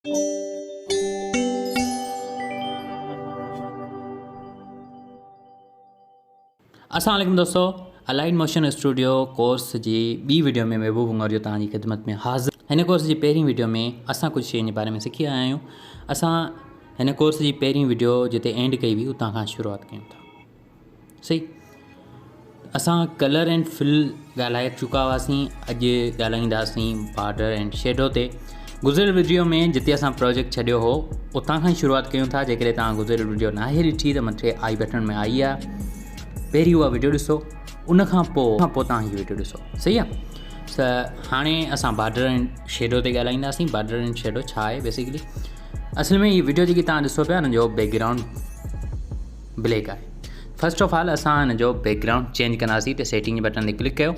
अस्सलाम वालेकुम दोस्तों, अलाइट मोशन स्टूडियो कोर्स जी ॿी वीडियो में महबूब ھंङورجو तव्हांजी ख़िदमत में हाज़िर। हिन कोर्स जी पहिरीं वीडियो में असां कुछ शयुनि जे बारे में सिखी आया आहियूं। असां हिन कोर्स जी पहिरीं वीडियो जिते एंड कई हुई उतां खां शुरूआत कयूं था। सही, असां कलर एंड फिल ॻाल्हाए चुका हुआसीं। अॼु ॻाल्हाईंदासीं बॉर्डर एंड शेडो ते। गुज़िरियल वीडियो में जिते असां प्रोजेक्ट छॾियो हो उतां खां शुरूआत कयूं था। जेकॾहिं तव्हां गुज़िरियल वीडियो नाहे ॾिठी त मथे आई बटन में आई आहे, पहिरीं उहा वीडियो ॾिसो, उन खां पोइ तव्हां हीअ वीडियो ॾिसो। सही आहे। त हाणे असां बॉर्डर एंड शेडो ते ॻाल्हाईंदासीं। बॉर्डर एंड शेडो छा आहे बेसिकली? असल में हीअ वीडियो जेकी तव्हां ॾिसो पिया, हुन जो बैकग्राउंड ब्लैक आहे। फर्स्ट ऑफ ऑल असां हिन जो बैकग्राउंड चेंज कंदासीं। त सेटिंग जे बटन ते क्लिक कयो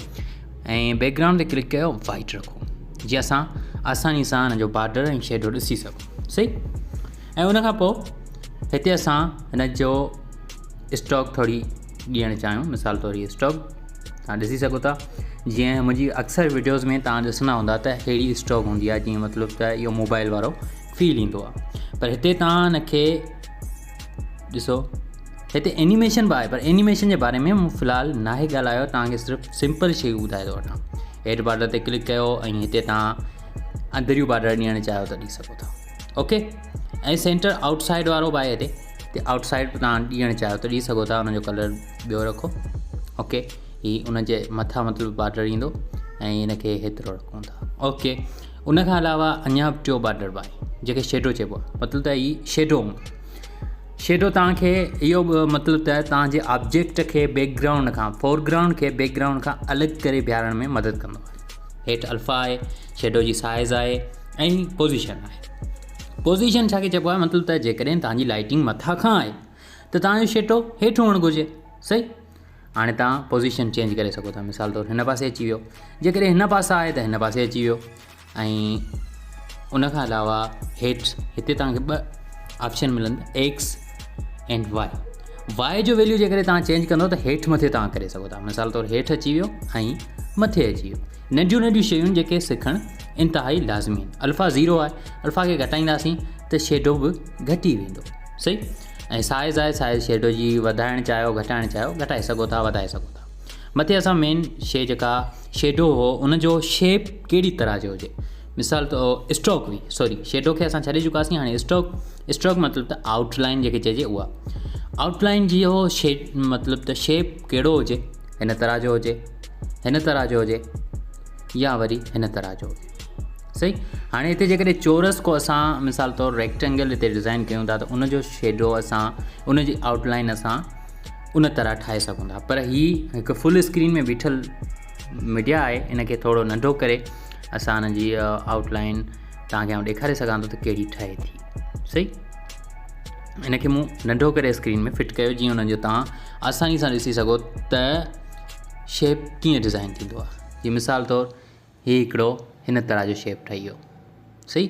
ऐं बैकग्राउंड ते क्लिक कयो, वाइट रखो, जीअं असां आसानी सां हिन जो बॉर्डर ऐं शेडो ॾिसी सघूं। सही। ऐं उन खां पोइ हिते असां हिन जो स्टॉक थोरी ॾियणु चाहियूं। मिसाल तौर हीअ स्टॉक तव्हां ॾिसी सघो था। जीअं मुंहिंजी अक्सर वीडियोज़ में तव्हां ॾिसंदा हूंदा त अहिड़ी स्टॉक हूंदी आहे, जीअं मतिलबु त इहो मोबाइल वारो फील ईंदो आहे। पर हिते तव्हां हिनखे ॾिसो, हिते एनिमेशन बि आहे, पर एनिमेशन जे बारे में मूं फ़िलहालु नाहे ॻाल्हायो। तव्हांखे सिर्फ़ु सिंपल शइ ॿुधाए थो वठां। हेठि बॉर्डर ते क्लिक कयो ऐं हिते तव्हां अंदरियूं बॉर्डर ॾियणु चाहियो त ॾेई सघो था। ओके। ऐं सेंटर आउटसाइड वारो बि आहे हिते आउटसाइड तव्हां ॾियणु चाहियो त ॾेई सघो था। हुनजो कलर ॿियो रखो। ओके। हीअ उनजे मथां मतिलबु बॉर्डर ईंदो ऐं हिनखे हेतिरो रखूं था। ओके। उन खां अलावा अञा टियों बॉर्डर बि आहे, जेके शेडो चइबो आहे। मतिलबु त हीअ शेडो हूंदो। शेडो तव्हांखे इहो मतिलबु त तव्हांजे ऑब्जेक्ट खे बैकग्राउंड खां, फोरग्राउंड खे बैकग्राउंड खां अलॻि करे बीहारण में मदद कंदो आहे। हेठि अल्फ़ा आहे, शेडो जी साइज़ आहे ऐं पोज़ीशन आहे। पोज़ीशन छा खे चइबो आहे? मतिलबु त जेकॾहिं तव्हांजी लाइटिंग मथां खां आहे त तव्हांजो शेडो हेठि हुअणु घुरिजे। सही। हाणे तव्हां पोज़ीशन चेंज करे सघो था। मिसाल तौरु हिन पासे अची वियो, जेकॾहिं हिन पासे आहे त हिन पासे अची वियो। ऐं उन खां अलावा हेठि हिते तव्हांखे ॿ ऑप्शन मिलंदा, एक्स एंड वाई जो वैल्यू जेकॾहिं तव्हां चेंज कंदो त हेठि मथे तव्हां करे सघो था। मिसाल तौरु हेठि अची वियो ऐं मथे अची वियो। नंढियूं नंढियूं शयूं जेके सिखणु इंतिहाई लाज़मी आहिनि। अल्फ़ा 0 आहे, अल्फ़ा खे घटाईंदासीं त शेडो बि घटी वेंदो। सही। ऐं साइज़ आहे, साइज़ शेडो जी वधाइणु चाहियो, घटाइणु चाहियो, घटाए सघो था, वधाए सघो था। मथे असां मेन शइ जेका शेडो हो उनजो शेप कहिड़ी तरह जो हुजे। मिसाल त स्ट्रोक हुई, सॉरी शेडो खे असां छॾे चुकासीं। हाणे स्ट्रोक मतिलबु त आउटलाइन जेके चइजे उहा। आउटलाइन जी हो शेड मतिलबु त शेप कहिड़ो हुजे, हिन तरह जो हुजे, हिन तरह जो हुजे, या वरी हिन तरह जो हुजे। सही। हाणे हिते जेकॾहिं चोरस को असां मिसाल तौरु रेक्टेंगल हिते डिज़ाइन कयूं था त उनजो शेडो असां, उनजी आउटलाइन असां उन तरह ठाहे सघूं था। पर हीअ हिकु फुल स्क्रीन में बीठल मीडिया आहे, इनखे थोरो नंढो करे असां हिनजी आउटलाइन तव्हांखे आउं ॾेखारे सघां थो त कहिड़ी ठहे थी। सही। इनखे मूं नंढो करे स्क्रीन में फिट कयो, जीअं हुनजो तव्हां आसानी सां ॾिसी सघो त शेप कीअं डिज़ाइन थींदो आहे। जीअं मिसाल तौरु हीअ हिकिड़ो हिन तरह जो शेप ठही वियो। सही।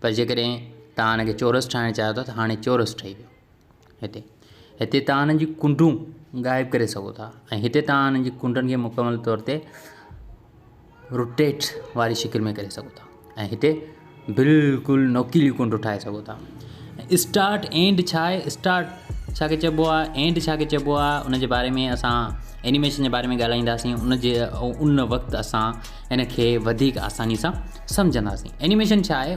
पर जेकॾहिं तव्हां हिनखे चोरस ठाहिणु चाहियो था त हाणे चोरस ठही वियो। हिते तव्हां हिनजी कुंडूं ग़ाइबु करे सघो था ऐं हिते तव्हां हिनजी कुंडनि खे मुकमल तौर ते रोटेट वारी शिकिल में करे सघो था ऐं हिते बिल्कुलु नोकीली कुंडूं ठाहे सघो था। स्टार्ट एंड छा आहे? स्टार्ट छा खे चइबो आहे, एंड छा खे चइबो आहे, उनजे बारे में असां एनिमेशन जे बारे में ॻाल्हाईंदासीं। उन वक़्तु असां हिनखे वधीक आसानी सां सम्झंदासीं। एनिमेशन छा आहे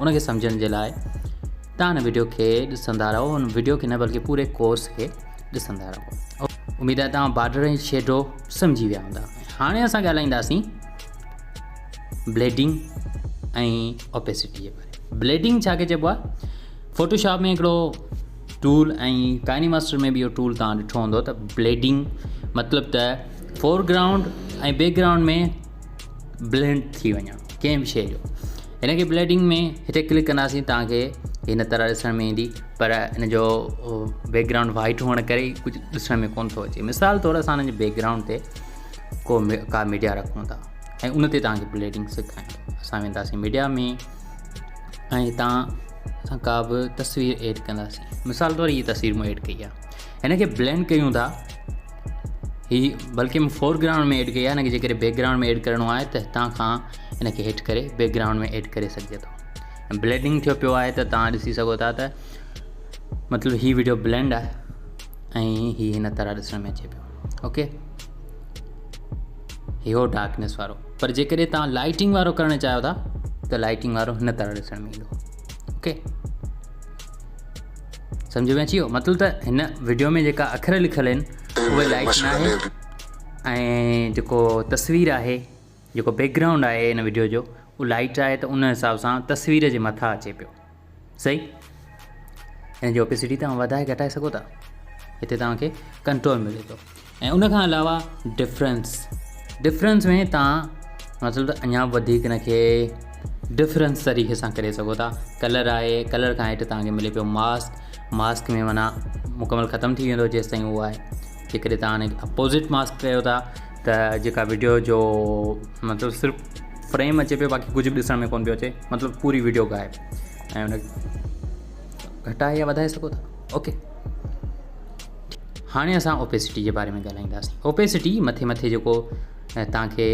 उनखे सम्झण जे लाइ तव्हां हिन वीडियो खे ॾिसंदा रहो। हुन वीडियो खे न बल्कि पूरे कोर्स खे ॾिसंदा रहो। उमेदु आहे तव्हां बॉर्डर ऐं शेडो सम्झी विया हूंदा। हाणे असां ॻाल्हाईंदासीं ब्लेडिंग ऐं ओपेसिटी जे बारे में। ब्लेडिंग छा खे चइबो आहे? फोटोशॉप में हिकिड़ो टूल ऐं काइनी मास्टर में बि इहो टूल तव्हां ॾिठो हूंदो त ब्लेडिंग मतिलबु त फोरग्राउंड ऐं बैकग्राउंड में ब्लेंड थी वञणु कंहिं बि शइ जो। हिनखे ब्लेडिंग में हिते क्लिक कंदासीं तव्हांखे हिन तरह ॾिसण में ईंदी, पर हिन जो बैकग्राउंड वाइट हुअण करे कुझु ॾिसण में कोन थो अचे। मिसाल तौरु असां हिन जे बैकग्राउंड ते का मीडिया रखूं था ऐं उन ते तव्हांखे ब्लेडिंग सेखारींदो। असां वेंदासीं मीडिया में ऐं हितां असां का बि तस्वीर ऐड कंदासीं। मिसाल तौरु हीअ तस्वीर मूं ऐड कई आहे, हिनखे ब्लेंड कयूं था। हीअ बल्कि मूं फोरग्राउंड में ऐड कई आहे। हिनखे जेकॾहिं बैकग्राउंड में ऐड करिणो आहे त हितां खां हिनखे हेठि करे बैकग्राउंड में ऐड करे सघिजे थो। ब्लेंडिंग थियो पियो आहे त तव्हां ॾिसी सघो था त मतिलबु हीअ वीडियो ब्लेंड आहे ऐं हीअ हिन तरह ॾिसण में अचे पियो। ओके, इहो डार्कनेस वारो। पर जेकॾहिं तव्हां लाइटिंग वारो करणु चाहियो था त लाइटिंग वारो हिन तरह ॾिसण में ईंदो। ओके, सम्झ में अची वियो? मतिलबु त हिन वीडियो में जेका अखर लिखियल आहिनि उहे लाइट न आहे ऐं जेको तस्वीर आहे, जेको बैकग्राउंड आहे हिन वीडियो जो, उहो लाइट आहे त उन हिसाब सां तस्वीर जे मथां अचे पियो। सही, हिन जी ओपेसिटी तव्हां वधाए घटाए सघो था, हिते तव्हांखे कंट्रोल मिले थो। ऐं उनखां अलावा डिफरेंस में तव्हां मतिलबु त अञा वधीक हिनखे डिफरेंस तरीक़े सां करे सघो था। कलर आहे, कलर खां हेठि तव्हांखे मिले पियो मास्क में माना मुकमल ख़तमु थी वेंदो जेसि ताईं उहो आहे। जेकॾहिं तव्हां हिन अपोज़िट मास्क कयो था त जेका वीडियो जो मतिलबु सिर्फ़ु फ्रेम अचे पियो, बाक़ी कुझु बि ॾिसण में कोन पियो अचे, मतिलबु पूरी वीडियो गायब। ऐं उन घटाए या वधाए सघो था। ओके, हाणे असां ओपेसिटी जे बारे में ॻाल्हाईंदासीं। ओपेसिटी मथे जेको तव्हांखे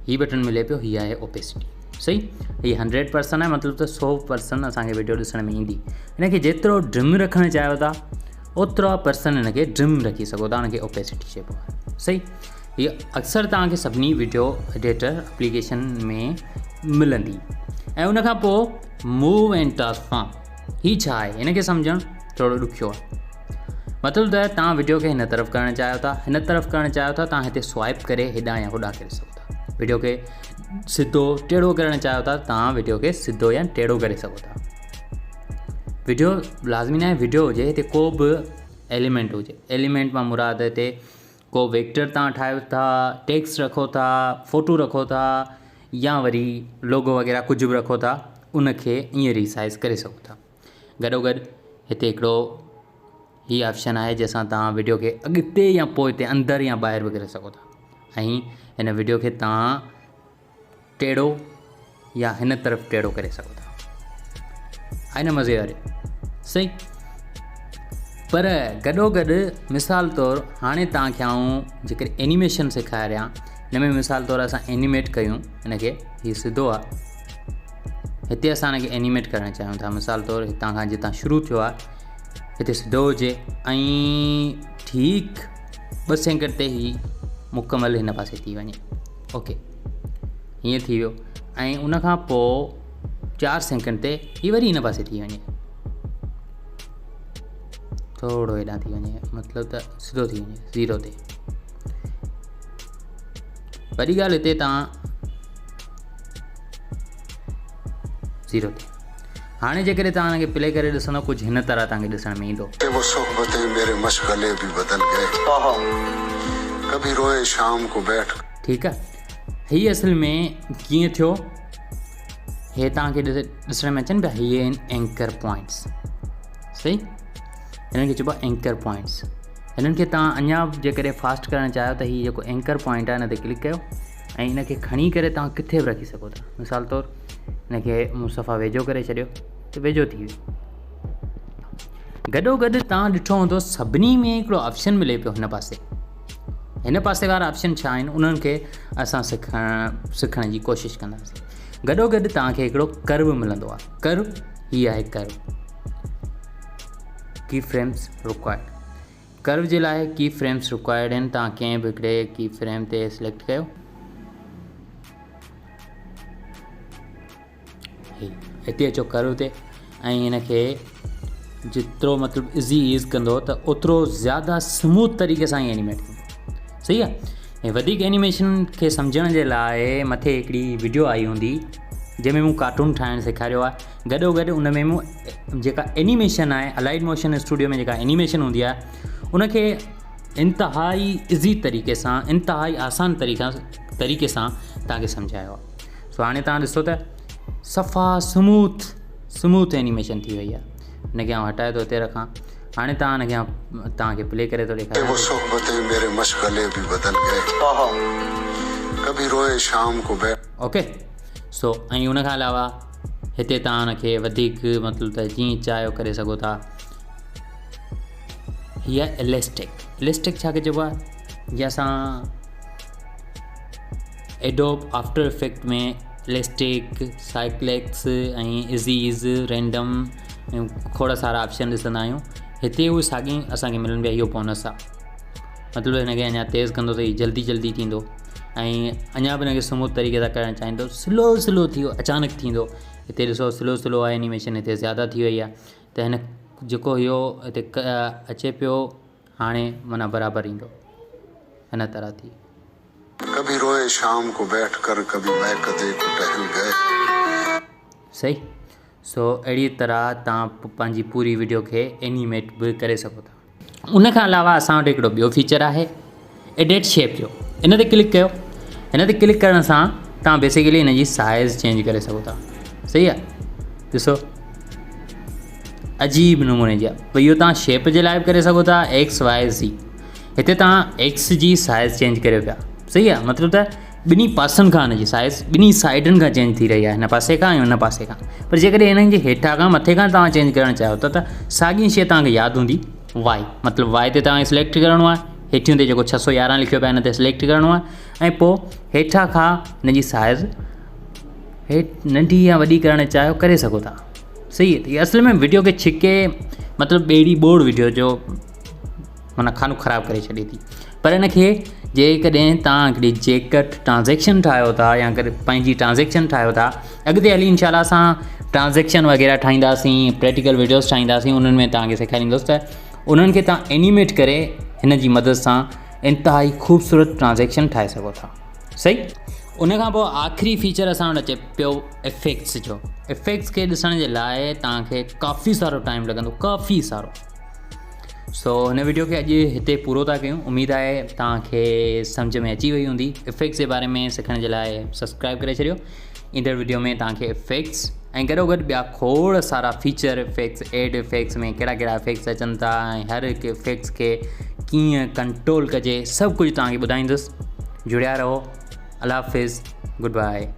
हीअ बटन मिले पियो, हीअ आहे ओपेसिटी। सही, हीअ 100% आहे, मतिलबु त 100% असांखे वीडियो ॾिसण में ईंदी। हिनखे जेतिरो ड्रिम रखणु चाहियो था ओतिरो % हिनखे ड्रिम रखी सघो था, हुनखे ओपेसिटी चइबो आहे। सही, हीअ अक्सर तव्हांखे सभिनी वीडियो एडिटर एप्लीकेशन में मिलंदी। ऐं उनखां पोइ मूव एंड ट्रांसफॉर्म, हीअ छा आहे हिनखे सम्झणु थोरो ॾुखियो आहे। मतिलबु त तव्हां वीडियो खे हिन तरफ़ करणु चाहियो था, तव्हां हिते स्वाइप करे हेॾां या होॾां करे सघो था। वीडियो खे सिधो टेढ़ो करणु चाहियो था, तव्हां वीडियो खे सिधो या टेढ़ो करे सघो था। वीडियो लाज़मी न आहे वीडियो हुजे, हिते को बि एलिमेंट हुजे। एलिमेंट मां मुराद हिते को वेक्टर तव्हां ठाहियो था, टेक्स्ट रखो था, फ़ोटो रखो था, या वरी लोगो वग़ैरह कुझु बि रखो था, उनखे ईअं रीसाइज़ करे सघो था। गॾोगॾु हिते हिकिड़ो हीअ ऑप्शन आहे जंहिंसां तव्हां वीडियो खे अॻिते या पोइ हिते अंदरि या ॿाहिरि बि करे सघो था। ऐं हिन वीडियो खे तव्हां टेढ़ो या हिन तरफ़ टेढ़ो करे सघो था। आहे न मज़ेदार? सही, पर गॾोगॾु मिसाल तौरु हाणे तव्हांखे आउं जेकॾहिं एनिमेशन सेखारियां, हिन में मिसाल तौरु असां एनिमेट कयूं, हिनखे हीअ सिधो आहे, हिते असां हिनखे एनिमेट करणु चाहियूं था। मिसाल तौरु हितां खां जितां शुरू थियो आहे हिते सिधो हुजे ऐं ठीकु 2 सेकंड ते ही मुकमल हिन पासे थी वञे। ओके, हीअं थी वियो। ऐं उनखां पोइ 4 सेकंड ते ही वरी हिन पासे थी वञे, थोरो हेॾां थी वञे, मतिलबु त सिधो थी वञे 0 ते। वरी ॻाल्हि हिते तव्हां 0 ते। हाणे जेकॾहिं तव्हां हिनखे प्ले करे ॾिसंदो, कुझु हिन तरह तव्हांखे ॾिसण में ईंदो। वो सोहबतें मेरे मशगले भी बदल गए, कभी रोए शाम को बैठ। ठीकु आहे, हीअ असल में कीअं थियो, हे तव्हांखे ॾिसण में अचनि पिया। हीअ आहिनि एंकर पॉइंट्स। सही, हिननि खे चइबो आहे एंकर पॉइंट्स। हिननि खे तव्हां अञा जेकॾहिं फास्ट करणु चाहियो त हीअ जेको एंकर पॉइंट आहे हिन ते क्लिक कयो ऐं हिनखे खणी करे तव्हां किथे बि रखी सघो था। मिसाल तौरु हिनखे मुसफ़ा वेझो करे छॾियो त वेझो थी वियो। गॾोगॾु तव्हां ॾिठो हूंदो सभिनी में हिकिड़ो ऑप्शन मिले पियो हिन पासे। हिन पासे वारा ऑप्शन छा आहिनि, उन्हनि खे असां सिखण जी कोशिशि कंदासीं। गॾोगॾु तव्हांखे हिकिड़ो कर्व मिलंदो आहे। कर्व, हीअ आहे कर्व, की फ्रेम्स रिक्वायर्ड। कर्व जे लाइ की फ्रेम्स रिक्वायर्ड आहिनि। तव्हां कंहिं बि हिकिड़े की फ्रेम ते सिलेक्ट कयो, हिते अचो कर्व ते, ऐं हिनखे जेतिरो मतिलबु ईज़ कंदो त ओतिरो ज़्यादा स्मूथ तरीक़े सां ई एनिमेट कंदो। सही आहे। ऐं वधीक एनिमेशन खे सम्झण जे लाइ मथे हिकिड़ी वीडियो आई हूंदी जंहिंमें मूं कार्टून ठाहिणु सेखारियो आहे। गॾोगॾु उन में मूं जेका एनिमेशन आहे, अलाइट मोशन स्टूडियो में जेका एनिमेशन हूंदी आहे, उनखे इंतिहाई इज़ी तरीक़े सां, इंतिहाई आसान तरीक़े सां तव्हांखे सम्झायो आहे। सो हाणे तव्हां ॾिसो त सफ़ा स्मूथ एनिमेशन थी वई आहे। हिनखे आउं हटाए थो हिते रखां। हाणे तव्हां हिनखे तव्हांखे प्ले करे थो ॾेखारियां। वो सोहबतें मेरे मशगले भी बदल गए, कभी रोए शाम को बैठ। ओके, सो ऐं उनखां अलावा हिते तव्हां हिनखे वधीक मतिलबु त जीअं चाहियो करे सघो था। हीअ इलेस्टिक छा चइबो आहे, जीअं असां एडोब आफ्टर इफेक्ट में इलेस्टिक, साइक्लेक्स ऐं इज़ीज़, रैंडम ऐं खोड़ सारा ऑप्शन ॾिसंदा आहियूं। हिते उहे साॻी असांखे मिलनि पिया, इहो बोनस आहे। मतिलबु हिनखे अञा तेज़ कंदो त हीउ जल्दी थींदो ऐं अञा बि हिनखे स्मूथ तरीक़े सां करणु चाहींदो, स्लो थी वियो, अचानक थींदो। हिते ॾिसो स्लो आहे, एनिमेशन हिते ज़्यादा थी वई आहे। त हिन जेको इहो हिते अचे पियो हाणे माना बराबरि ईंदो हिन तरह थी। कभी रोए शाम को बैठ कर, कभी महकते को टहल गए। सही। सो अहिड़ी तरह तव्हां पंहिंजी पूरी वीडियो खे एनिमेट बि करे सघो था। उन खां अलावा असां वटि हिकिड़ो ॿियो फीचर आहे एडिट शेप जो। इन ते क्लिक कयो। हिन ते क्लिक करण सां तव्हां बेसिकली हिन जी साइज़ चेंज करे सघो था। सही आहे। ॾिसो अजीब नमूने जी आहे। भई इहो तव्हां शेप जे लाइ बि करे सघो था, XYZ। हिते तव्हां X जी साइज़ चेंज करियो पिया। सही आहे। मतिलबु त ॿिन्ही पासनि खां हिन जी साइज़ ॿिन्ही साइडनि खां चेंज थी रही आहे, हिन पासे खां ऐं हुन पासे खां। पर जेकॾहिं हिननि जे हेठां खां मथे खां तव्हां चेंज करणु चाहियो था त साॻी शइ तव्हांखे यादि हूंदी Y। मतिलबु Y ते तव्हांखे सिलेक्ट करिणो आहे। हेठियूं ते जेको 611 लिखियो पिया हिन ते सिलेक्ट करिणो आहे ऐं पोइ हेठां खां हिन जी साइज़ नंढी या वॾी करणु चाहियो करे सघो था। सही आहे। असल में वीडियो खे छिके मतिलबु ॿेड़ी बोड़ वीडियो जो माना खानो ख़राबु करे छॾे थी। पर हिनखे जेकॾहिं तव्हां हिकिड़ी जेकट ट्रांज़ेक्शन ठाहियो था या पंहिंजी ट्रांज़ेक्शन ठाहियो था, अॻिते हली इनशाला असां ट्रांज़ेक्शन वग़ैरह ठाहींदासीं, प्रैक्टिकल वीडियोस ठाहींदासीं, उन्हनि में तव्हांखे सेखारींदुसि त उन्हनि खे तव्हां एनिमेट करे हिन जी मदद सां इंतिहाई ख़ूबसूरत ट्रांज़ेक्शन ठाहे सघो था। सही। उन खां पोइ आख़िरी फीचर असां वटि अचे पियो इफेक्ट्स जो। इफेक्ट्स खे ॾिसण जे लाइ तव्हांखे काफ़ी सारो टाइम लॻंदो, काफ़ी सारो। सो हिन वीडियो खे अॼु हिते पूरो था कयूं। उमेदु आहे तव्हांखे सम्झ में अची वई हूंदी। इफेक्ट्स जे बारे में सिखण जे लाइ सब्सक्राइब करे छॾियो। ईंदड़ वीडियो में तव्हांखे इफेक्ट्स ऐं गॾोगॾु ॿिया खोड़ सारा फीचर इफेक्ट्स, एड इफेक्ट्स में कहिड़ा इफेक्ट्स अचनि था ऐं हर हिकु इफेक्ट्स खे कीअं कंट्रोल कजे, सभु कुझु तव्हांखे ॿुधाईंदुसि। जुड़िया रहो। अल्लाह हाफ़िज़। Good by.